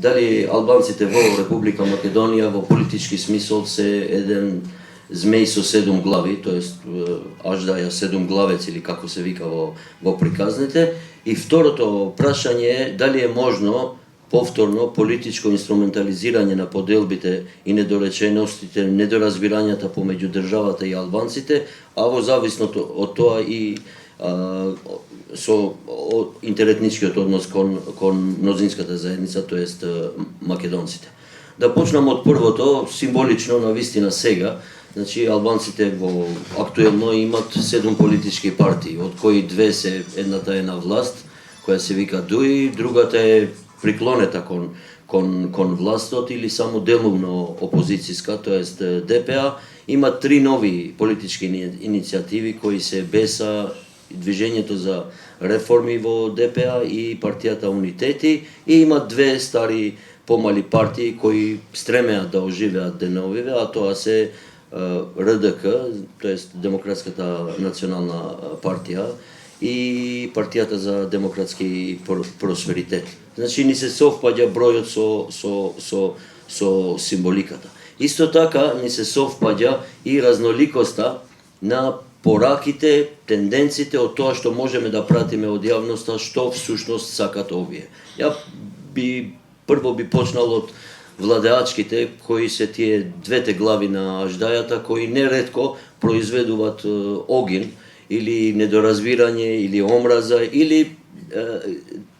дали албанците во Република Македонија во политички смисол се еден змеј со 7 глави, тоест аждаја 7 главец или како се вика во приказните. И второто прашање е дали е можно повторно политичко инструментализирање на поделбите и недореченостите, недоразбирањата помеѓу државата и албанците, а во зависно од тоа и со интеретничкиот однос кон мнозинската заедница, тоест македонците. Да почнам од првото, символично на вистина сега. Значи, албанците во актуелно имат 7 политички партии, од кои 2 се, едната е на власт, која се вика ДУИ, другата е приклонета кон властот или само делумно опозицијска, тоест ДПА. Има 3 нови политички иницијативи кои се БЕСА, Движењето за реформи во ДПА и партијата Унитети, и има 2 стари помали партии кои стремеат да оживеат деновиве, а тоа се РДК, тоест Демократската национална партија, и партијата за демократски просперитет. Значи ни се совпаѓа бројот со символиката. Исто така ни се совпаѓа и разноликоста на пораките, тенденциите од тоа што можеме да пратиме од јавноста, што всушност сакат овие. Ја прво би почнал од владеачките, кои се тие двете глави на аждајата, кои неретко произведуваат огин, или недоразбирање, или омраза, или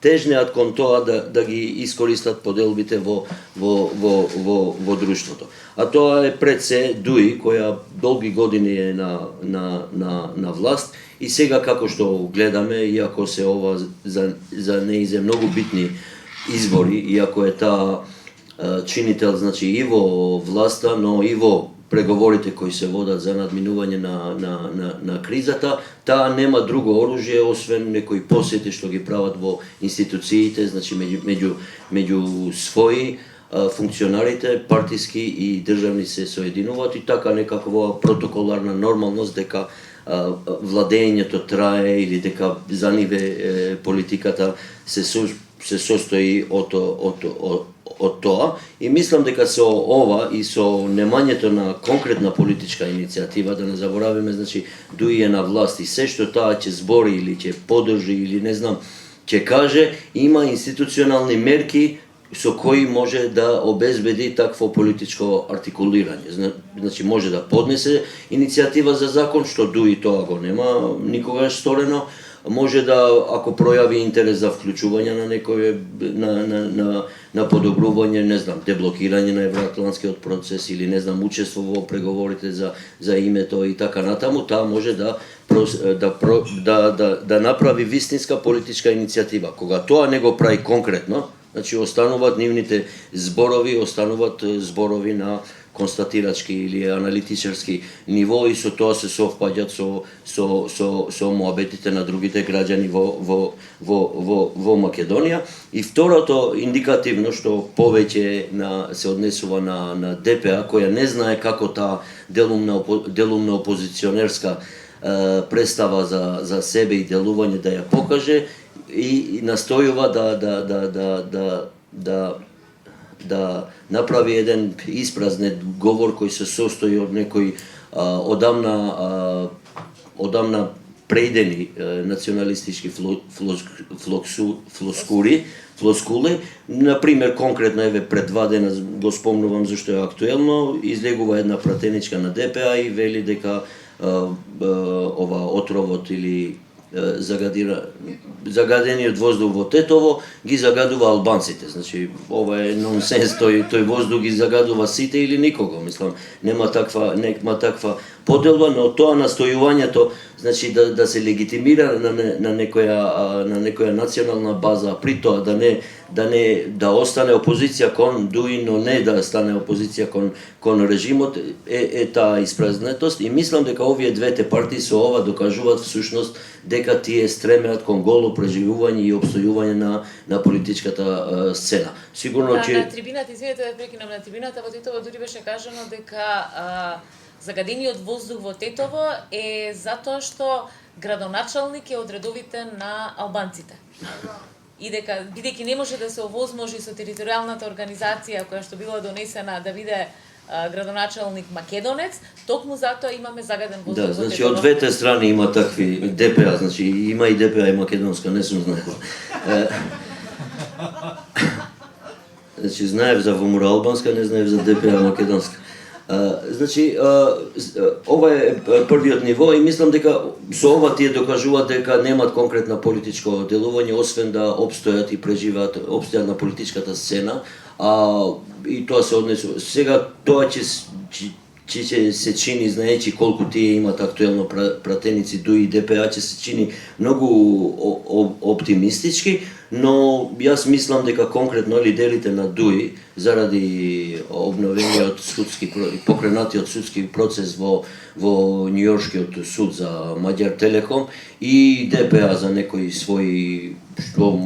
тежнеат кон тоа да ги искористат поделбите во друштвото. А тоа е пред се ДУИ, која долги години е на власт, и сега како што гледаме, иако се ова за неизе многу битни избори, иако е таа чинител, значи и во власта, но и во преговорите кои се водат за надминување на кризата, таа нема друго оружје освен некои посети што ги прават во институциите, значи меѓу своји функционарите, партиски и државни се соединуваат, и така некаква протоколарна нормалност дека владењето трае или дека за ниве политиката се состои од тоа, и мислам дека со ова и со немањето на конкретна политичка иницијатива, да не заборавиме, значи ДУИ е на власт и се што таа ќе збори или ќе подржи или не знам, ќе каже, има институционални мерки со кои може да обезбеди такво политичко артикулирање. Значи може да поднесе иницијатива за закон, што ДУИ тоа го нема никогаш сторено, може да, ако пројави интерес за вклучување на некој на подобрување, не знам, деблокирање на евроатлантскиот процес или не знам, учество во преговорите за името и така натаму, таа може да направи вистинска политичка иницијатива. Кога тоа не го прави конкретно, значи остануваат нивните зборови, остануваат зборови на констатирачки или аналитичарски ниво, и со тоа се совпаѓат со муабетите на другите граѓани во Македонија. И второто индикативно што повеќе се однесува на ДПА, која не знае како таа делумна опозиционерска представа за себе и делување да ја покаже, и настојува да направи еден испразнет говор кој се состои од некои одамна преидени националистички флоскули. Например, конкретно, еве пред 2 дена го спомнувам зашто е актуелно, излегува една пратеничка на ДПА и вели дека ова отровот или загадениот воздух во Тетово ги загадува албанците. Значи, ова е нонсенс, тој воздух ги загадува сите или никого. Мислам, нема таква поделба, но тоа настојувањето, значи да се легитимира на некоја национална база, при тоа да остане опозиција кон ДУИ, но не да стане опозиција кон режимот, е таа испразнетост, и мислам дека овие двете партии со ова докажуваат всушност дека тие стремеат кон голо преживување и обстојување на политичката сцена. Сигурно че на трибината, извинете да прекинам, на трибината во Тетово дури беше кажано дека загадениот воздух во Тетово е затоа што градоначалник е од редовите на албанците. и дека бидејќи не може да се овозможи со територијалната организација која што била донесена да биде градоначалник македонец, токму затоа имаме загаден воздух. Да, значи од двете страни има такви ДПА, значи има и ДПА и македонска, не сум знаел. Значи знаев за ВМРО албанска, не знаев за ДПА македонска. Значи, ова е првиот ниво и мислам дека со ова тие докажуваат дека немаат конкретна политичко делување, освен да обстојат и преживеат, обстојат на политичката сцена, и тоа се однесува. Сега тоа ќе се чини, знаејќи колку тие имат актуелно пратеници, ДУИ и ДПА, ќе се чини многу оптимистички, но јас мислам дека конкретно лидерите на ДУИ, заради обновениот судски, покренатиот судски процес во Њујоршкиот суд за Маѓар Телеком и ДПА за некои своји што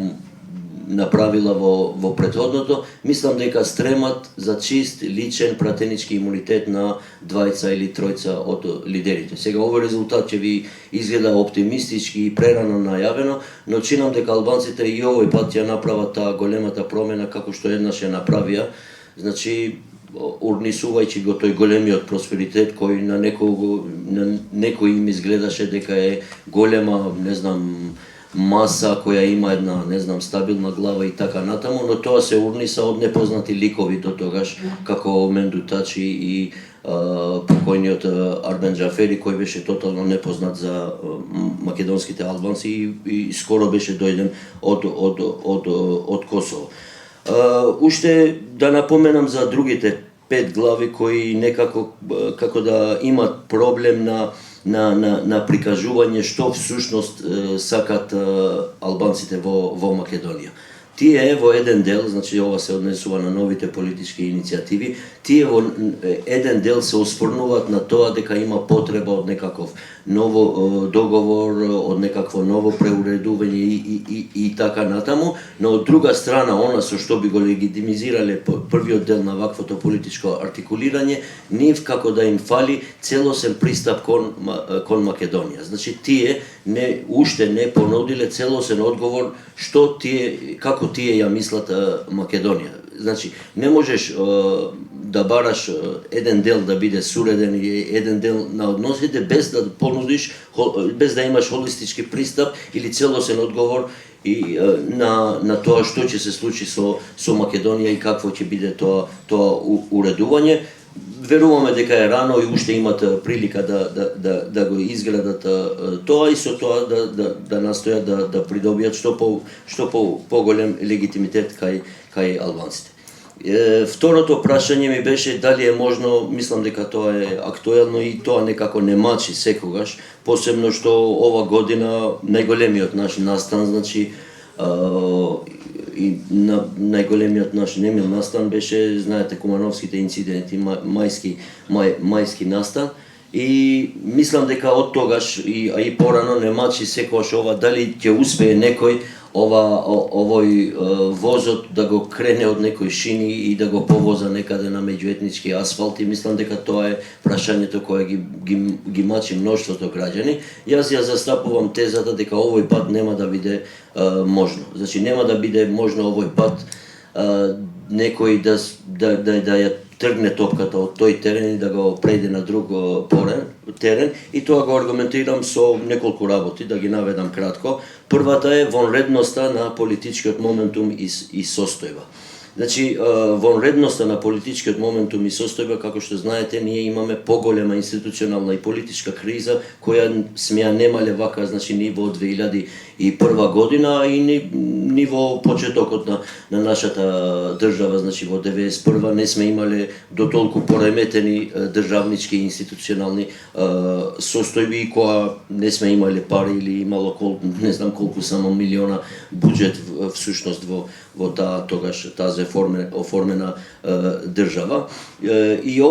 направила во претходното, мислам дека стремат за чист личен пратенички имунитет на двајца или тројца од лидерите. Сега овој резултат ќе ви изгледа оптимистички и прерано најавено, но чинам дека албанците и овој пат ја направат таа големата промена како што еднаш ја направија, значи урнисувајќи го тој големиот просперитет кој на некој им изгледаше дека е голема, не знам, маса која има една, не знам, стабилна глава и така натаму, но тоа се урниса од непознати ликови до тогаш, како Менду Тачи и покојниот Арбен Џафери, кој беше тотално непознат за македонските албанци и скоро беше дојден од Косово. Уште да напоменам за другите 5 глави кои некако како да имат проблем на прикажување што всушност сакат албанците во Македонија. Тие во еден дел, значи ова се однесува на новите политички иницијативи, тие во еден дел се осврнуваат на тоа дека има потреба од некаков ново договор, од некакво ново преуредување и така натаму, но од друга страна, она со што би го легитимизирале првиот дел на ваквото политичко артикулирање, нив како да им фали целосен пристап кон Македонија. Значи тие уште не понудиле целосен одговор како тие ја мислат Македонија. Значи, не можеш да бараш еден дел да биде суреден и еден дел на односите без да понудиш, без да имаш холистички пристап или целосен одговор и на тоа што ќе се случи со Македонија и какво ќе биде тоа уредување. Веруваме дека е рано и уште имат прилика да го изградат тоа и со тоа да настојат да придобијат што поголем легитимитет кај албанците. Второто прашање ми беше дали е можно, мислам дека тоа е актуелно и тоа некако не мачи секогаш, посебно што ова година најголемиот наш настан, значи и најголемиот наш немил настан беше, знаете, кумановските инциденти, мајски настан, и мислам дека од тогаш и порано не мачи секогаш ова дали ќе успее некој овој возот да го крене од некој шини и да го повоза некаде на меѓуетнички асфалт, и мислам дека тоа е прашањето кое ги мачи мноштвото граѓани. Јас ја застапувам тезата дека овој пат нема да биде можно. Значи нема да биде можно овој пат некој да ја тргне топката од тој терен и да го прејде на друг терен, и тоа го аргументирам со неколку работи, да ги наведам кратко. Првата е вонредноста на политичкиот моментум и состојба. Значи, вонредноста на политичкиот моментум и состојба, како што знаете, ние имаме поголема институционална и политичка криза, која сме ја немале вака, значи, ни во 2001 година и ни во почетокот на нашата држава, значи во 1991 не сме имале до толку пореметени државнички и институционални состојби, која не сме имале пари или имало не знам колку само милиона буџет всушност во таа тогаш тази оформена држава. И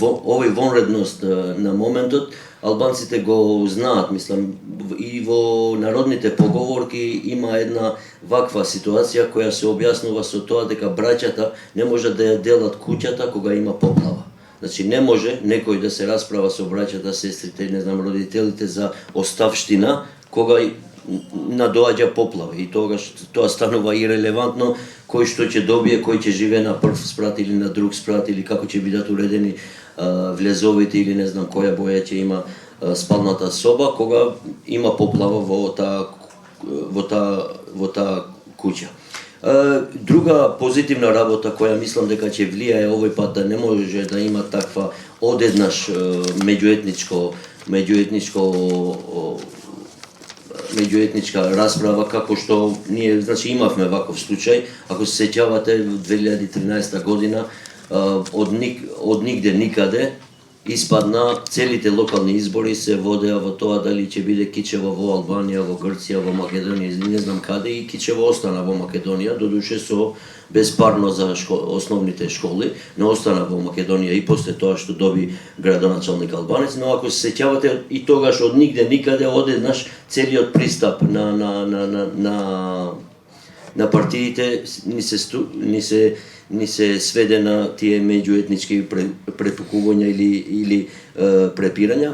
овој вонредност на моментот албанците го знаат, мислам, и во народните поговорки има една ваква ситуација која се објаснува со тоа дека браќата не можат да ја делат куќата кога има поплава. Значи не може некој да се расправа со браќата, сестрите, не знам, родителите за оставштина кога надоаѓа поплава и тогаш тоа станува ирелевантно кој што ќе добие, кој ќе живее на прв спрат или на друг спрат или како ќе бидат уредени влезовите или не знам која боја ќе има спалната соба кога има поплава во таа куќа. Друга позитивна работа која мислам дека ќе влијае овој пат да не може да има таква одеднаш меѓуетничка расправа како што ние имавме ваков случај. Ако се сеќавате во 2013 година од нигде никаде испадна целите локални избори се водеа во тоа дали ќе биде Кичево во Албанија, во Грција, во Македонија, не знам каде, и Кичево остана во Македонија, додуше со безпарно за основните школи, но остана во Македонија и после тоа што доби градоначалник албанец, но ако се сеќавате и тогаш од нигде никаде одеднаш целиот пристап на партиите ни се сведе на тие меѓуетнички препукувања или препирања.